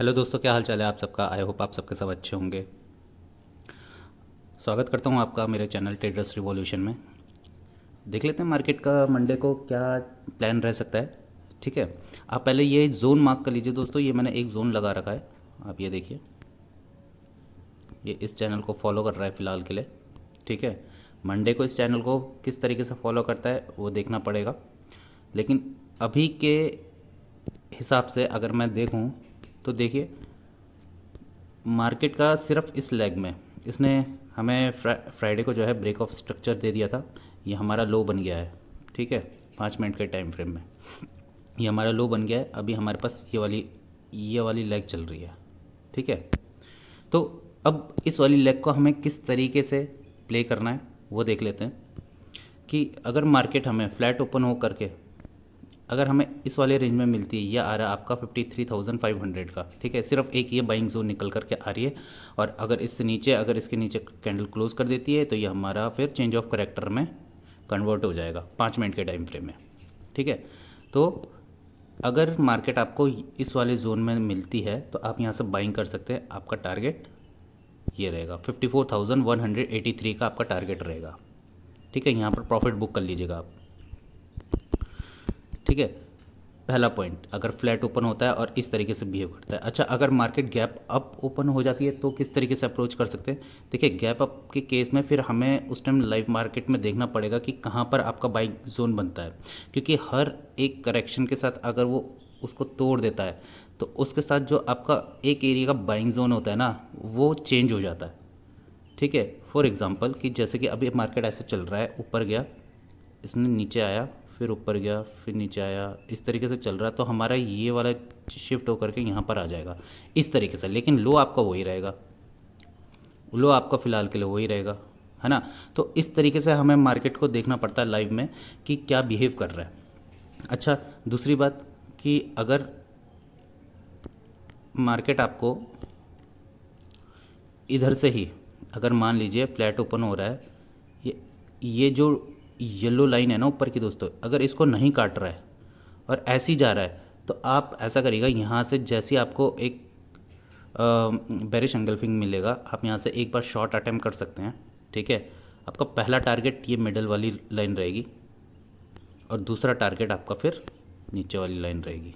Hello दोस्तों, क्या हाल चाल है आप सबका। आई होप आप सबके सब अच्छे होंगे। स्वागत करता हूँ आपका मेरे चैनल ट्रेडर्स रिवॉल्यूशन में। देख लेते हैं मार्केट का मंडे को क्या प्लान रह सकता है। ठीक है, आप पहले ये जोन मार्क कर लीजिए दोस्तों। ये मैंने एक जोन लगा रखा है, आप ये देखिए। ये इस चैनल को फॉलो कर रहा है फ़िलहाल के लिए। ठीक है, मंडे को इस चैनल को किस तरीके से फॉलो करता है वो देखना पड़ेगा। लेकिन अभी के हिसाब से अगर मैं देखूं तो देखिए, मार्केट का सिर्फ इस लेग में इसने हमें फ्राइडे को जो है ब्रेक ऑफ स्ट्रक्चर दे दिया था। ये हमारा लो बन गया है। ठीक है, 5 मिनट के टाइम फ्रेम में ये हमारा लो बन गया है। अभी हमारे पास ये वाली लेग चल रही है। ठीक है, तो अब इस वाली लेग को हमें किस तरीके से प्ले करना है वो देख लेते हैं कि अगर मार्केट हमें फ्लैट ओपन हो करके अगर हमें इस वाले रेंज में मिलती है, यह आ रहा है आपका 53,500 का। ठीक है, सिर्फ एक ये बाइंग जोन निकल करके आ रही है। और अगर इससे नीचे अगर इसके नीचे कैंडल क्लोज कर देती है तो ये हमारा फिर चेंज ऑफ करेक्टर में कन्वर्ट हो जाएगा 5 मिनट के टाइम फ्रेम में। ठीक है, तो अगर मार्केट आपको इस वाले जोन में मिलती है तो आप यहाँ से बाइंग कर सकते हैं। आपका टारगेट ये रहेगा 54,183 का आपका टारगेट रहेगा। ठीक है, यहाँ पर प्रॉफिट बुक कर लीजिएगा आप। ठीक है, पहला पॉइंट, अगर फ्लैट ओपन होता है और इस तरीके से बिहेव करता है। अच्छा, अगर मार्केट गैप अप ओपन हो जाती है तो किस तरीके से अप्रोच कर सकते हैं। देखिए, गैप अप के केस में फिर हमें उस टाइम लाइव मार्केट में देखना पड़ेगा कि कहाँ पर आपका बाइंग जोन बनता है। क्योंकि हर एक करेक्शन के साथ अगर वो उसको तोड़ देता है तो उसके साथ जो आपका एक एरिया का बाइंग जोन होता है ना, वो चेंज हो जाता है। ठीक है, फॉर एग्जांपल कि जैसे कि अभी मार्केट ऐसे चल रहा है, ऊपर गया, इसने नीचे आया, फिर ऊपर गया, फिर नीचे आया, इस तरीके से चल रहा है। तो हमारा ये वाला शिफ्ट होकर के यहाँ पर आ जाएगा इस तरीके से। लेकिन लो आपका वही रहेगा, लो आपका फ़िलहाल के लिए वही रहेगा, है ना। तो इस तरीके से हमें मार्केट को देखना पड़ता है लाइव में कि क्या बिहेव कर रहा है। अच्छा, दूसरी बात कि अगर मार्केट आपको इधर से ही अगर मान लीजिए फ्लैट ओपन हो रहा है, ये जो येलो लाइन है ना ऊपर की दोस्तों, अगर इसको नहीं काट रहा है और ऐसे ही जा रहा है तो आप ऐसा करिएगा, यहाँ से जैसे ही आपको एक बेरिश एंगल्फिंग मिलेगा, आप यहाँ से एक बार शॉर्ट अटेम्प्ट कर सकते हैं। ठीक है, आपका पहला टारगेट ये मिडल वाली लाइन रहेगी और दूसरा टारगेट आपका फिर नीचे वाली लाइन रहेगी।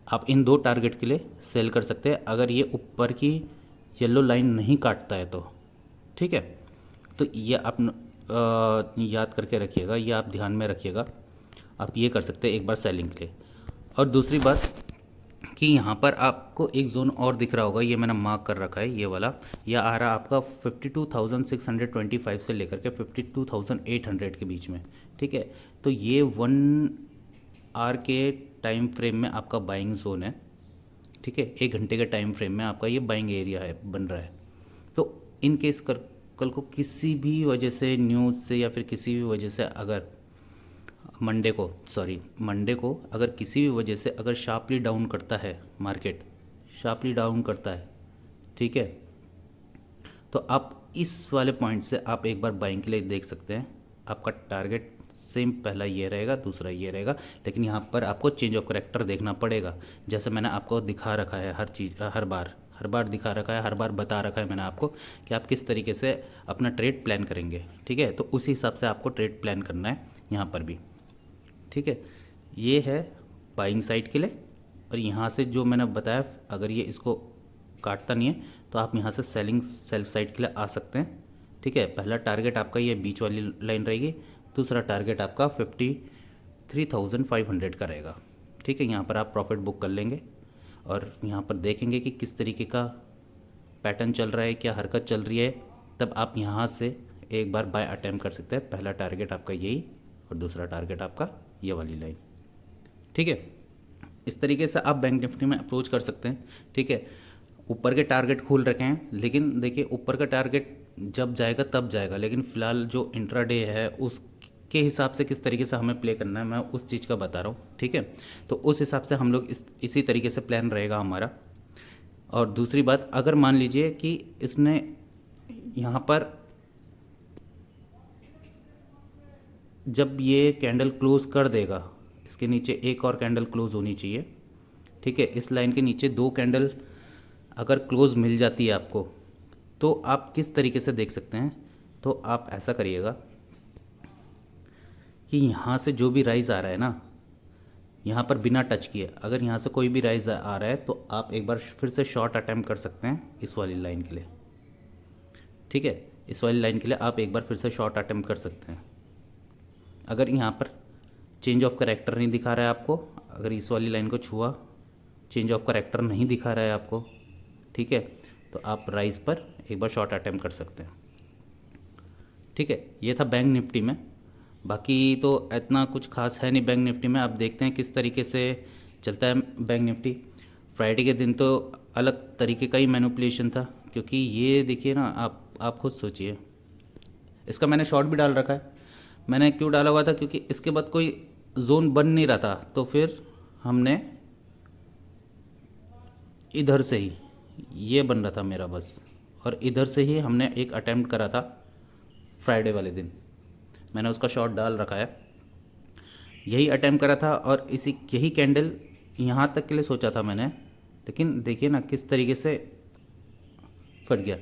आप इन दो टारगेट के लिए सेल कर सकते हैं अगर ये ऊपर की येलो लाइन नहीं काटता है तो। ठीक है, तो ये आप याद करके रखिएगा, ये आप ध्यान में रखिएगा। आप ये कर सकते हैं एक बार सेलिंग के लिए। और दूसरी बात कि यहाँ पर आपको एक जोन और दिख रहा होगा, ये मैंने मार्क कर रखा है, ये वाला। ये आ रहा है आपका 52,625 से लेकर के 52,800 के बीच में। ठीक है, तो ये 1 आवर के टाइम फ्रेम में आपका बाइंग जोन है। ठीक है, 1 घंटे के टाइम फ्रेम में आपका ये बाइंग एरिया है, बन रहा है। तो इन केस कल को किसी भी वजह से न्यूज़ से या फिर किसी भी वजह से अगर मंडे को अगर किसी भी वजह से अगर शार्पली डाउन करता है मार्केट, शार्पली डाउन करता है, ठीक है, तो आप इस वाले पॉइंट से आप एक बार बाइंग के लिए देख सकते हैं। आपका टारगेट सेम पहला ये रहेगा, दूसरा ये रहेगा। लेकिन यहाँ पर आपको चेंज ऑफ करेक्टर देखना पड़ेगा, जैसे मैंने आपको दिखा रखा है हर चीज़, हर बार दिखा रखा है, हर बार बता रखा है मैंने आपको कि आप किस तरीके से अपना ट्रेड प्लान करेंगे। ठीक है, तो उसी हिसाब से आपको ट्रेड प्लान करना है यहाँ पर भी। ठीक है, ये है बाइंग साइड के लिए। और यहाँ से जो मैंने बताया, अगर ये इसको काटता नहीं है तो आप यहाँ से सेल साइड के लिए आ सकते हैं। ठीक है, पहला टारगेट आपका ये बीच वाली लाइन रहेगी, दूसरा टारगेट आपका 53,500 का रहेगा। ठीक है, यहाँ पर आप प्रॉफिट बुक कर लेंगे और यहाँ पर देखेंगे कि किस तरीके का पैटर्न चल रहा है, क्या हरकत चल रही है। तब आप यहाँ से एक बार बाय अटैम्प्ट कर सकते हैं। पहला टारगेट आपका यही और दूसरा टारगेट आपका ये वाली लाइन। ठीक है, इस तरीके से आप बैंक निफ्टी में अप्रोच कर सकते हैं। ठीक है, ऊपर के टारगेट खोल रखे हैं, लेकिन देखिए ऊपर का टारगेट जब जाएगा तब जाएगा, लेकिन फ़िलहाल जो इंट्राडे है उसके हिसाब से किस तरीके से हमें प्ले करना है मैं उस चीज़ का बता रहा हूँ। ठीक है, तो उस हिसाब से हम लोग इसी तरीके से प्लान रहेगा हमारा। और दूसरी बात, अगर मान लीजिए कि इसने यहाँ पर जब ये कैंडल क्लोज कर देगा, इसके नीचे एक और कैंडल क्लोज होनी चाहिए। ठीक है, इस लाइन के नीचे 2 कैंडल अगर क्लोज मिल जाती है आपको, तो आप किस तरीके से देख सकते हैं। तो आप ऐसा करिएगा कि यहाँ से जो भी राइज आ रहा है ना, यहाँ पर बिना टच किए अगर यहाँ से कोई भी राइज आ रहा है, तो आप एक बार फिर से शॉर्ट अटैम्प्ट कर सकते हैं इस वाली लाइन के लिए। ठीक है, इस वाली लाइन के लिए आप एक बार फिर से शॉर्ट अटैम्प्ट कर सकते हैं। अगर यहाँ पर चेंज ऑफ करेक्टर नहीं दिखा रहा है आपको, अगर इस वाली लाइन को छुआ चेंज ऑफ करेक्टर नहीं दिखा रहा है आपको, ठीक है, तो आप राइज पर एक बार शॉर्ट अटैम्प्ट कर सकते हैं। ठीक है, ये था बैंक निफ्टी में। बाकी तो इतना कुछ खास है नहीं बैंक निफ्टी में। आप देखते हैं किस तरीके से चलता है बैंक निफ्टी। फ्राइडे के दिन तो अलग तरीके का ही मैनिपुलेशन था, क्योंकि ये देखिए ना, आप खुद सोचिए, इसका मैंने शॉर्ट भी डाल रखा है। मैंने क्यों डाला हुआ था, क्योंकि इसके बाद कोई जोन बन नहीं रहा था, तो फिर हमने इधर से ही, ये बन रहा था मेरा बस, और इधर से ही हमने एक अटैम्प्ट करा था फ्राइडे वाले दिन, मैंने उसका शॉट डाल रखा है। यही अटैम्प्ट करा था और इसी यही कैंडल यहाँ तक के लिए सोचा था मैंने, लेकिन देखिए ना किस तरीके से फट गया,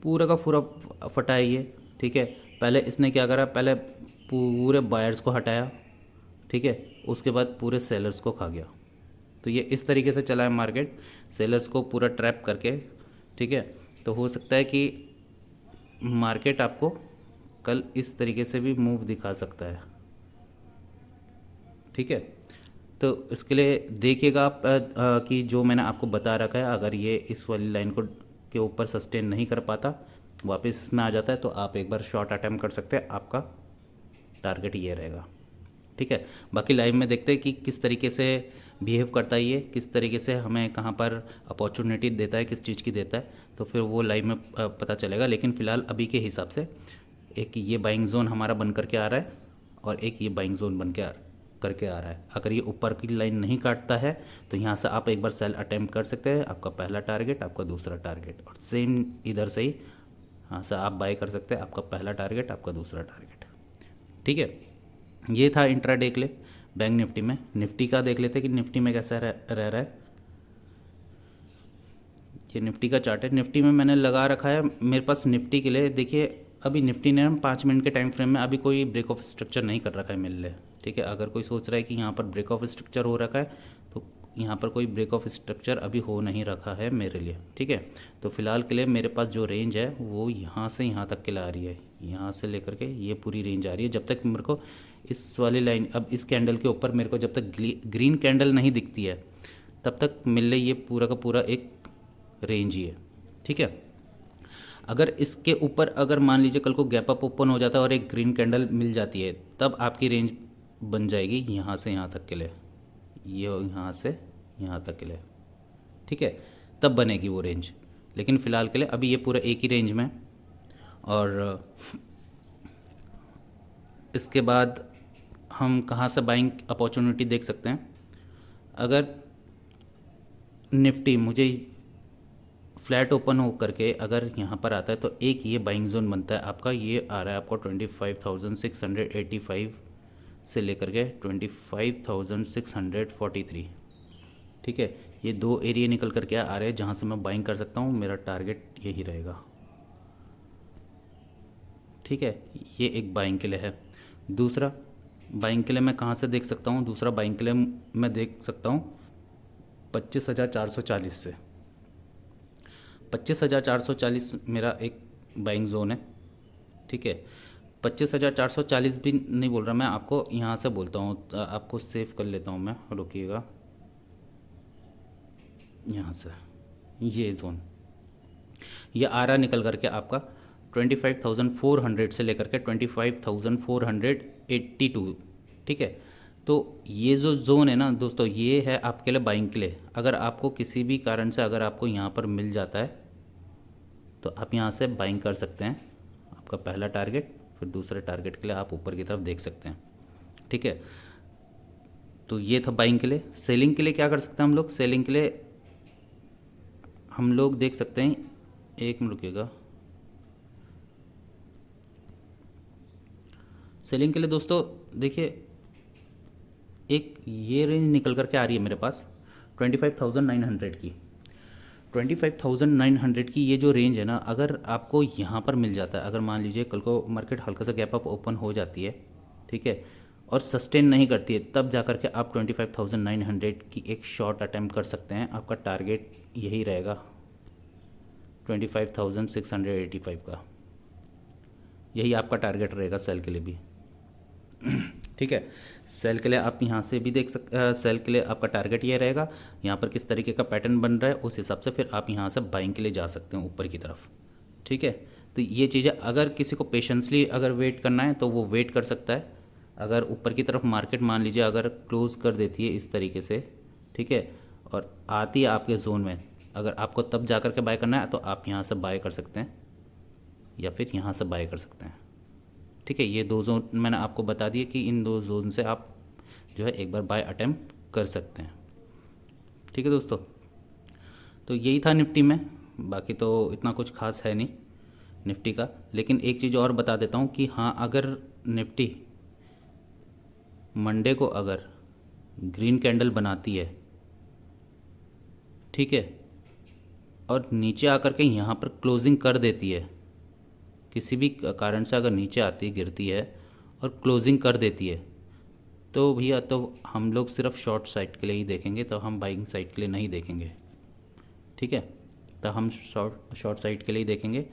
पूरा का पूरा फटा है ये। ठीक है, पहले इसने क्या करा, पहले पूरे बायर्स को हटाया, ठीक है, उसके बाद पूरे सेलर्स को खा गया। तो ये इस तरीके से चला है मार्केट, सेलर्स को पूरा ट्रैप करके। ठीक है, तो हो सकता है कि मार्केट आपको कल इस तरीके से भी मूव दिखा सकता है। ठीक है, तो इसके लिए देखिएगा आप कि जो मैंने आपको बता रखा है, अगर ये इस वाली लाइन को के ऊपर सस्टेन नहीं कर पाता, वापस इसमें आ जाता है, तो आप एक बार शॉर्ट अटैम्प्ट कर सकते हैं। आपका टारगेट ये रहेगा। ठीक है, बाकी लाइव में देखते हैं कि किस तरीके से बिहेव करता है ये, किस तरीके से हमें कहाँ पर अपॉर्चुनिटी देता है, किस चीज़ की देता है, तो फिर वो लाइव में पता चलेगा। लेकिन फ़िलहाल अभी के हिसाब से एक ये बाइंग जोन हमारा बन करके आ रहा है, और एक ये बाइंग जोन बन के करके आ रहा है। अगर ये ऊपर की लाइन नहीं काटता है, तो यहाँ से आप एक बार सेल अटैम्प्ट कर सकते हैं। आपका पहला टारगेट, आपका दूसरा टारगेट, और सेम इधर से ही यहाँ से आप बाय कर सकते हैं। आपका पहला टारगेट, आपका दूसरा टारगेट। ठीक है, ये था इंट्राडे के लिए बैंक निफ्टी में। निफ्टी का देख लेते हैं कि निफ्टी में कैसा रह रहा है। ये निफ्टी का चार्ट है, निफ्टी में मैंने लगा रखा है मेरे पास निफ्टी के लिए। देखिए अभी निफ्टी ने 5 मिनट के टाइम फ्रेम में अभी कोई ब्रेक ऑफ स्ट्रक्चर नहीं कर रखा है मेरे लिए। ठीक है, अगर कोई सोच रहा है कि यहाँ पर ब्रेक ऑफ स्ट्रक्चर हो रखा है, तो यहाँ पर कोई ब्रेक ऑफ स्ट्रक्चर अभी हो नहीं रखा है मेरे लिए। ठीक है, तो फिलहाल के लिए मेरे पास जो रेंज है वो यहाँ से यहाँ तक के लिए आ रही है, यहाँ से लेकर के ये पूरी रेंज आ रही है। जब तक मेरे को इस वाली लाइन, अब इस कैंडल के ऊपर मेरे को जब तक ग्रीन कैंडल नहीं दिखती है, तब तक मेरे लिए ये पूरा का पूरा एक रेंज ही है। ठीक है, अगर इसके ऊपर अगर मान लीजिए कल को गैप अप ओपन हो जाता है और एक ग्रीन कैंडल मिल जाती है, तब आपकी रेंज बन जाएगी यहाँ से यहाँ तक के लिए, ये यहाँ से यहाँ तक के लिए। ठीक है, तब बनेगी वो रेंज। लेकिन फ़िलहाल के लिए अभी ये पूरा एक ही रेंज में। और इसके बाद हम कहाँ से बाइंग अपॉर्चुनिटी देख सकते हैं। अगर निफ्टी मुझे फ्लैट ओपन हो करके अगर यहाँ पर आता है, तो एक ये बाइंग जोन बनता है आपका। ये आ रहा है आपको 25,685 से लेकर के 25,643। ठीक है, ये 2 एरिया निकल करके आ रहे हैं जहाँ से मैं बाइंग कर सकता हूँ। मेरा टारगेट यही रहेगा। ठीक है, ये एक बाइंग के लिए है। दूसरा बाइंग के लिए मैं कहाँ से देख सकता हूँ, दूसरा बाइंग के लिए मैं देख सकता हूँ 25,440 से। 25,440 मेरा एक बाइंग जोन है। ठीक है, 25,440 भी नहीं बोल रहा मैं आपको, यहाँ से बोलता हूँ, आपको सेव कर लेता हूँ मैं, रुकिएगा। यहाँ से ये जोन, ये आ रहा निकल करके आपका 25,400 से लेकर के 25,482। ठीक है, तो ये जो जोन है ना दोस्तों, ये है आपके लिए बाइंग के लिए। अगर आपको किसी भी कारण से अगर आपको यहाँ पर मिल जाता है, तो आप यहाँ से बाइंग कर सकते हैं। आपका पहला टारगेट, फिर दूसरे टारगेट के लिए आप ऊपर की तरफ देख सकते हैं। ठीक है, तो ये था बाइंग के लिए। सेलिंग के लिए क्या कर सकते हैं हम लोग, सेलिंग के लिए हम लोग देख सकते हैं, एक मिनट रुकिएगा। सेलिंग के लिए दोस्तों देखिए, एक ये रेंज निकल करके आ रही है मेरे पास 25,900 की। 25,900 की ये जो रेंज है ना, अगर आपको यहाँ पर मिल जाता है, अगर मान लीजिए कल को मार्केट हल्का सा गैप अप ओपन हो जाती है, ठीक है, और सस्टेन नहीं करती है, तब जा कर के आप 25,900 की एक शॉर्ट अटैम्प्ट कर सकते हैं। आपका टारगेट यही रहेगा 25,685 का, यही आपका टारगेट रहेगा सेल के लिए भी। ठीक है, सेल के लिए आप यहाँ से भी देख सेल के लिए आपका टारगेट ये रहेगा, यहाँ पर किस तरीके का पैटर्न बन रहा है उस हिसाब से फिर आप यहाँ से बाइंग के लिए जा सकते हैं ऊपर की तरफ। ठीक है, तो ये चीज़ें अगर किसी को पेशेंसली अगर वेट करना है तो वो वेट कर सकता है। अगर ऊपर की तरफ मार्केट मान लीजिए अगर क्लोज कर देती है इस तरीके से, ठीक है, और आती है आपके जोन में, अगर आपको तब जा कर के बाय करना है तो आप यहाँ से बाय कर सकते हैं या फिर यहाँ से बाय कर सकते हैं। ठीक है, ये दो जोन मैंने आपको बता दिए कि इन दो जोन से आप जो है एक बार बाय अटेम्प्ट कर सकते हैं। ठीक है दोस्तों, तो यही था निफ्टी में, बाकी तो इतना कुछ खास है नहीं निफ्टी का। लेकिन एक चीज़ और बता देता हूँ कि हाँ, अगर निफ्टी मंडे को अगर ग्रीन कैंडल बनाती है, ठीक है, और नीचे आकर के यहाँ पर क्लोजिंग कर देती है, किसी भी कारण से अगर नीचे आती है, गिरती है और क्लोजिंग कर देती है, तो भैया तो हम लोग सिर्फ शॉर्ट साइड के लिए ही देखेंगे, तो हम बाइंग साइड के लिए नहीं देखेंगे। ठीक है, तो हम शॉर्ट साइड के लिए ही देखेंगे।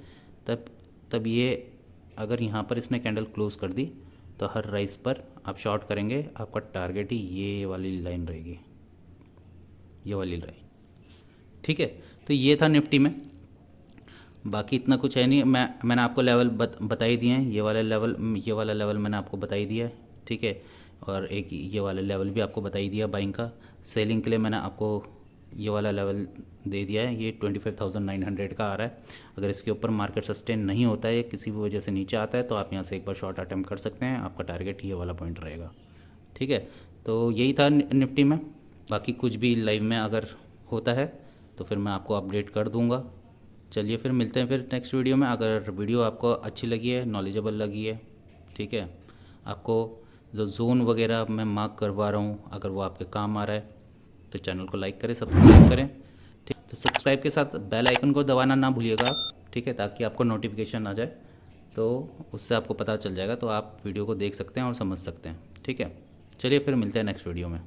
तब ये अगर यहाँ पर इसने कैंडल क्लोज कर दी तो हर राइस पर आप शॉर्ट करेंगे, आपका टारगेट ही ये वाली लाइन रहेगी, ये वाली लाइन। ठीक है, तो ये था निफ्टी में, बाकी इतना कुछ है नहीं। मैंने आपको लेवल बता ही दिए हैं, ये वाला लेवल मैंने आपको बता ही दिया है। ठीक है, और एक ये वाला लेवल भी आपको बता ही दिया बाइंग का। सेलिंग के लिए मैंने आपको ये वाला लेवल दे दिया है, ये 25,900 का आ रहा है। अगर इसके ऊपर मार्केट सस्टेन नहीं होता है, किसी भी वजह से नीचे आता है, तो आप यहाँ से एक बार शॉर्ट अटैम्प्ट कर सकते हैं, आपका टारगेट ये वाला पॉइंट रहेगा। ठीक है, तो यही था निफ्टी में। बाकी कुछ भी लाइव में अगर होता है तो फिर मैं आपको अपडेट कर दूँगा। चलिए फिर मिलते हैं फिर नेक्स्ट वीडियो में। अगर वीडियो आपको अच्छी लगी है, नॉलेजेबल लगी है, ठीक है, आपको जो जोन वगैरह मैं मार्क करवा रहा हूँ अगर वो आपके काम आ रहा है, तो चैनल को लाइक करें, सब्सक्राइब करें। ठीक, तो सब्सक्राइब के साथ बेल आइकन को दबाना ना भूलिएगा आप, ठीक है, ताकि आपको नोटिफिकेशन आ जाए, तो उससे आपको पता चल जाएगा, तो आप वीडियो को देख सकते हैं और समझ सकते हैं। ठीक है, चलिए फिर मिलते हैं नेक्स्ट वीडियो में।